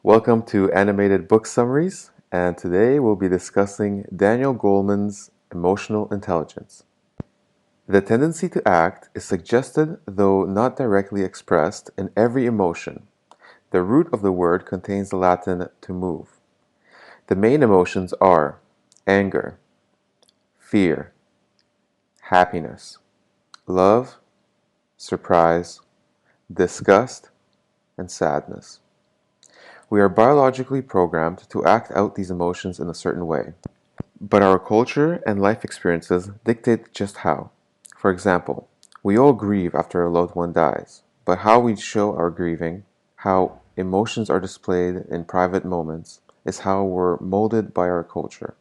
Welcome to Animated Book Summaries, and today we'll be discussing Daniel Goleman's Emotional Intelligence. The tendency to act is suggested, though not directly expressed, in every emotion. The root of the word contains the Latin to move. The main emotions are anger, fear, happiness, love, surprise, disgust, and sadness. We are biologically programmed to act out these emotions in a certain way, but our culture and life experiences dictate just how. For example, we all grieve after a loved one dies, but how we show our grieving, how emotions are displayed in private moments, is how we're molded by our culture.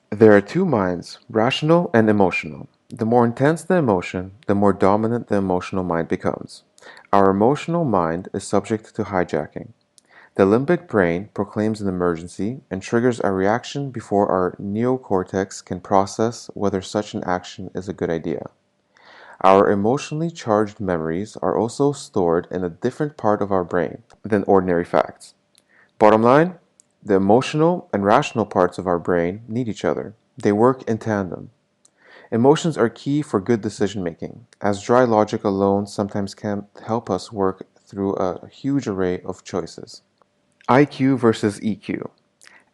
There are two minds, rational and emotional. The more intense the emotion, the more dominant the emotional mind becomes. Our emotional mind is subject to hijacking. The limbic brain proclaims an emergency and triggers a reaction before our neocortex can process whether such an action is a good idea. Our emotionally charged memories are also stored in a different part of our brain than ordinary facts. Bottom line, the emotional and rational parts of our brain need each other. They work in tandem. Emotions are key for good decision making, as dry logic alone sometimes can't help us work through a huge array of choices. IQ versus EQ.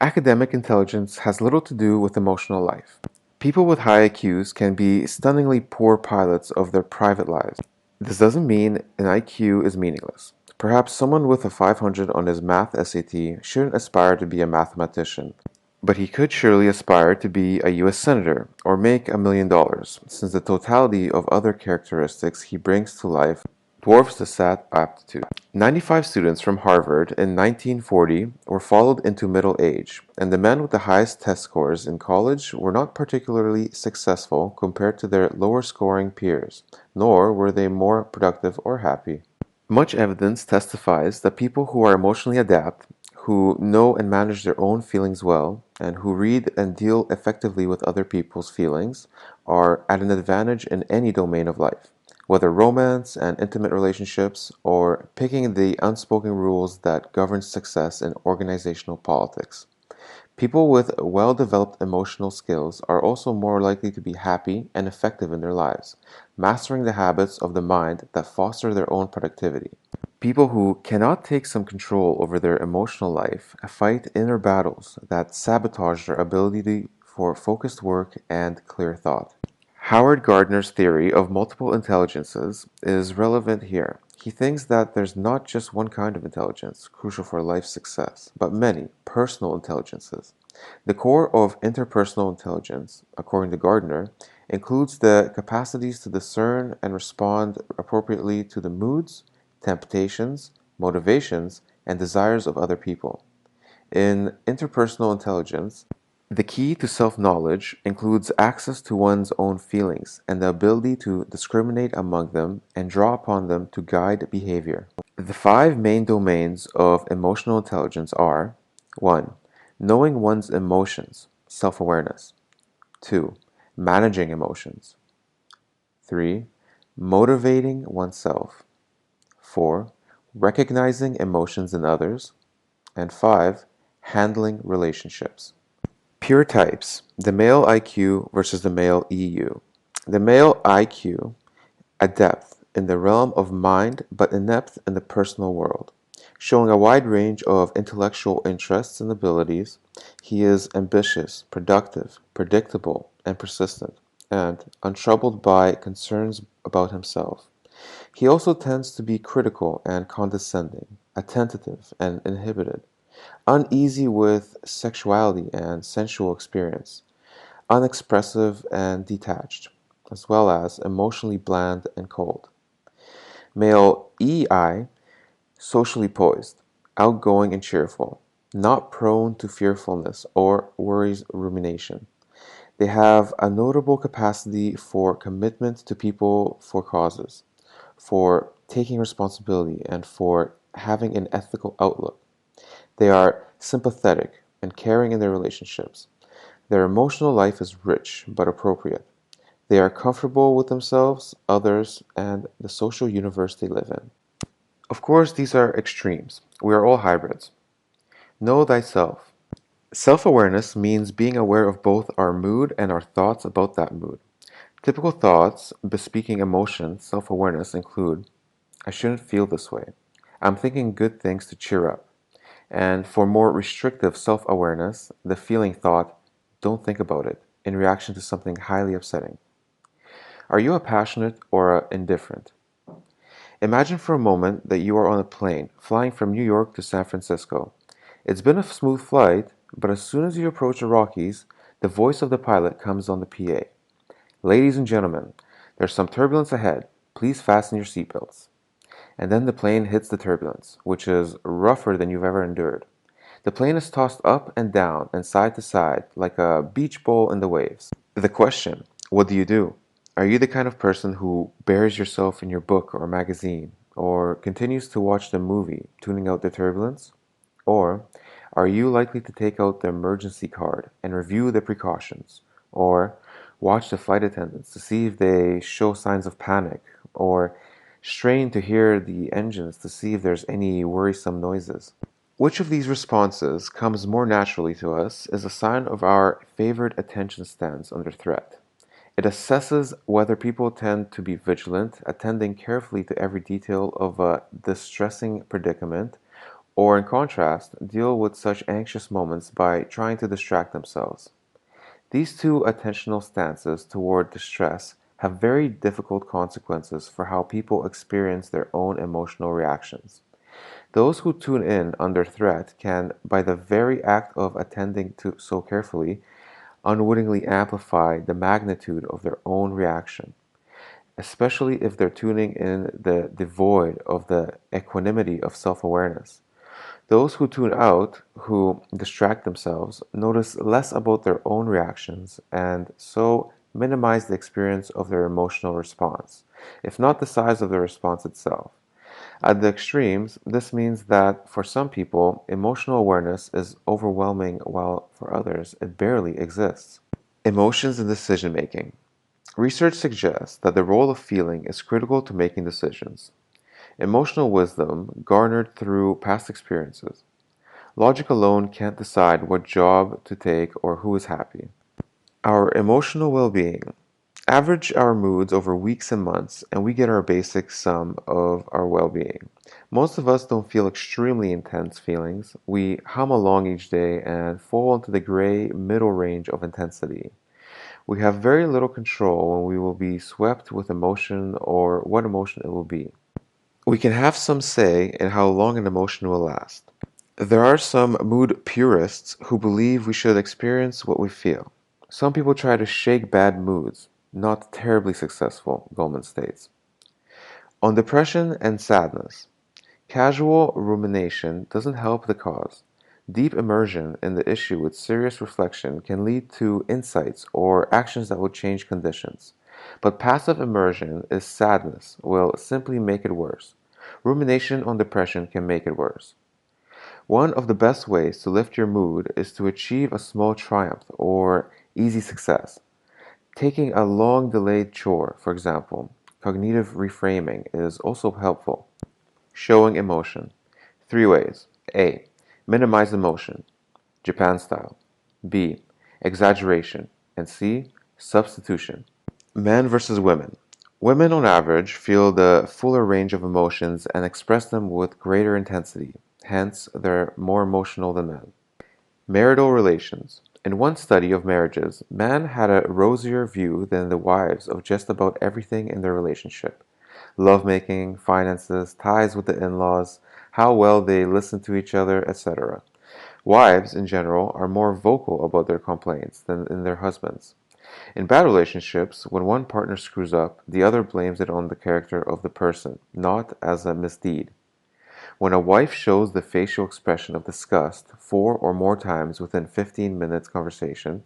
Academic intelligence has little to do with emotional life. People with high IQs can be stunningly poor pilots of their private lives. This doesn't mean an IQ is meaningless. Perhaps someone with a 500 on his math SAT shouldn't aspire to be a mathematician, but he could surely aspire to be a US Senator or make $1 million, since the totality of other characteristics he brings to life dwarfs the SAT aptitude. 95 students from Harvard in 1940 were followed into middle age, and the men with the highest test scores in college were not particularly successful compared to their lower scoring peers, nor were they more productive or happy. Much evidence testifies that people who are emotionally adept, who know and manage their own feelings well, and who read and deal effectively with other people's feelings, are at an advantage in any domain of life, whether romance and intimate relationships, or picking the unspoken rules that govern success in organizational politics. People with well-developed emotional skills are also more likely to be happy and effective in their lives, mastering the habits of the mind that foster their own productivity. People who cannot take some control over their emotional life fight inner battles that sabotage their ability for focused work and clear thought. Howard Gardner's theory of multiple intelligences is relevant here. He thinks that there's not just one kind of intelligence crucial for life success, but many personal intelligences. The core of interpersonal intelligence, according to Gardner, includes the capacities to discern and respond appropriately to the moods, temptations, motivations, and desires of other people. In interpersonal intelligence, the key to self-knowledge includes access to one's own feelings and the ability to discriminate among them and draw upon them to guide behavior. The five main domains of emotional intelligence are: 1. Knowing one's emotions, self-awareness. 2. Managing emotions. 3. Motivating oneself. 4. Recognizing emotions in others. And 5. Handling relationships. Pure types, the male IQ versus the male EU. The male IQ, adept in the realm of mind but inept in the personal world. Showing a wide range of intellectual interests and abilities, he is ambitious, productive, predictable, and persistent, and untroubled by concerns about himself. He also tends to be critical and condescending, attentive and inhibited, uneasy with sexuality and sensual experience, unexpressive and detached, as well as emotionally bland and cold. Male EI, socially poised, outgoing and cheerful, not prone to fearfulness or worries rumination. They have a notable capacity for commitment to people for causes, for taking responsibility, and for having an ethical outlook. They are sympathetic and caring in their relationships. Their emotional life is rich but appropriate. They are comfortable with themselves, others, and the social universe they live in. Of course, these are extremes. We are all hybrids. Know thyself. Self-awareness means being aware of both our mood and our thoughts about that mood. Typical thoughts bespeaking emotion self-awareness include, I shouldn't feel this way. I'm thinking good things to cheer up. And for more restrictive self-awareness, the feeling thought, don't think about it, in reaction to something highly upsetting. Are you a passionate or a indifferent? Imagine for a moment that you are on a plane flying from New York to San Francisco. It's been a smooth flight, but as soon as you approach the Rockies, the voice of the pilot comes on the PA. Ladies and gentlemen, there's some turbulence ahead. Please fasten your seatbelts. And then the plane hits the turbulence, which is rougher than you've ever endured. The plane is tossed up and down and side to side like a beach ball in the waves. The question, what do you do? Are you the kind of person who buries yourself in your book or magazine, or continues to watch the movie, tuning out the turbulence? Or are you likely to take out the emergency card and review the precautions, or watch the flight attendants to see if they show signs of panic, or strain to hear the engines to see if there's any worrisome noises? Which of these responses comes more naturally to us is a sign of our favored attention stance under threat. It assesses whether people tend to be vigilant, attending carefully to every detail of a distressing predicament, or in contrast, deal with such anxious moments by trying to distract themselves. These two attentional stances toward distress have very difficult consequences for how people experience their own emotional reactions. Those who tune in under threat can, by the very act of attending to so carefully, unwittingly amplify the magnitude of their own reaction, especially if they're tuning in the devoid of the equanimity of self-awareness. Those who tune out, who distract themselves, notice less about their own reactions and so minimize the experience of their emotional response, if not the size of the response itself. At the extremes, this means that for some people, emotional awareness is overwhelming while for others, it barely exists. Emotions in decision making. Research suggests that the role of feeling is critical to making decisions. Emotional wisdom garnered through past experiences. Logic alone can't decide what job to take or who is happy. Our emotional well being. Average our moods over weeks and months, and we get our basic sum of our well being. Most of us don't feel extremely intense feelings. We hum along each day and fall into the gray middle range of intensity. We have very little control when we will be swept with emotion or what emotion it will be. We can have some say in how long an emotion will last. There are some mood purists who believe we should experience what we feel. Some people try to shake bad moods, not terribly successful, Goleman states. On depression and sadness, casual rumination doesn't help the cause. Deep immersion in the issue with serious reflection can lead to insights or actions that will change conditions. But passive immersion in sadness will simply make it worse. Rumination on depression can make it worse. One of the best ways to lift your mood is to achieve a small triumph or easy success. Taking a long delayed chore, for example, cognitive reframing is also helpful. Showing emotion. Three ways. A. Minimize emotion, Japan style. B. Exaggeration. And C. Substitution. Men versus women. Women on average feel the fuller range of emotions and express them with greater intensity. Hence, they're more emotional than men. Marital relations. In one study of marriages, men had a rosier view than the wives of just about everything in their relationship. Lovemaking, finances, ties with the in-laws, how well they listen to each other, etc. Wives, in general, are more vocal about their complaints than in their husbands. In bad relationships, when one partner screws up, the other blames it on the character of the person, not as a misdeed. When a wife shows the facial expression of disgust four or more times within 15 minutes conversation,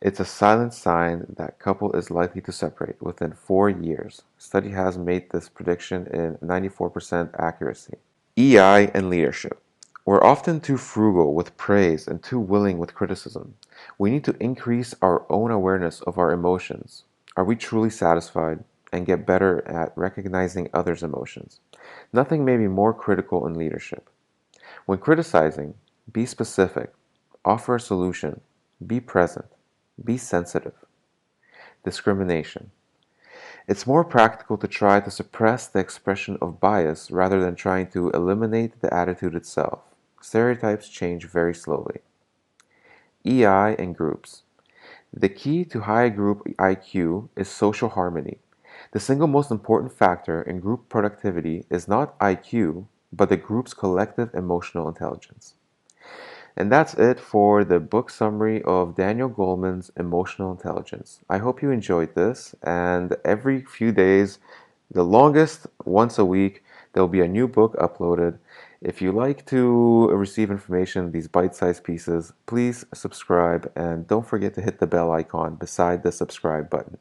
it's a silent sign that couple is likely to separate within 4 years. Study has made this prediction in 94% accuracy. EI and leadership. We're often too frugal with praise and too willing with criticism. We need to increase our own awareness of our emotions. Are we truly satisfied? And get better at recognizing others' emotions. Nothing may be more critical in leadership. When criticizing, Be specific. Offer a solution. Be present. Be sensitive. Discrimination. It's more practical to try to suppress the expression of bias rather than trying to eliminate the attitude itself. Stereotypes change very slowly. EI and groups. The key to high group IQ is social harmony. The single most important factor in group productivity is not IQ, but the group's collective emotional intelligence. And that's it for the book summary of Daniel Goleman's Emotional Intelligence. I hope you enjoyed this, and every few days, the longest once a week, there'll be a new book uploaded. If you like to receive information, these bite-sized pieces, please subscribe and don't forget to hit the bell icon beside the subscribe button.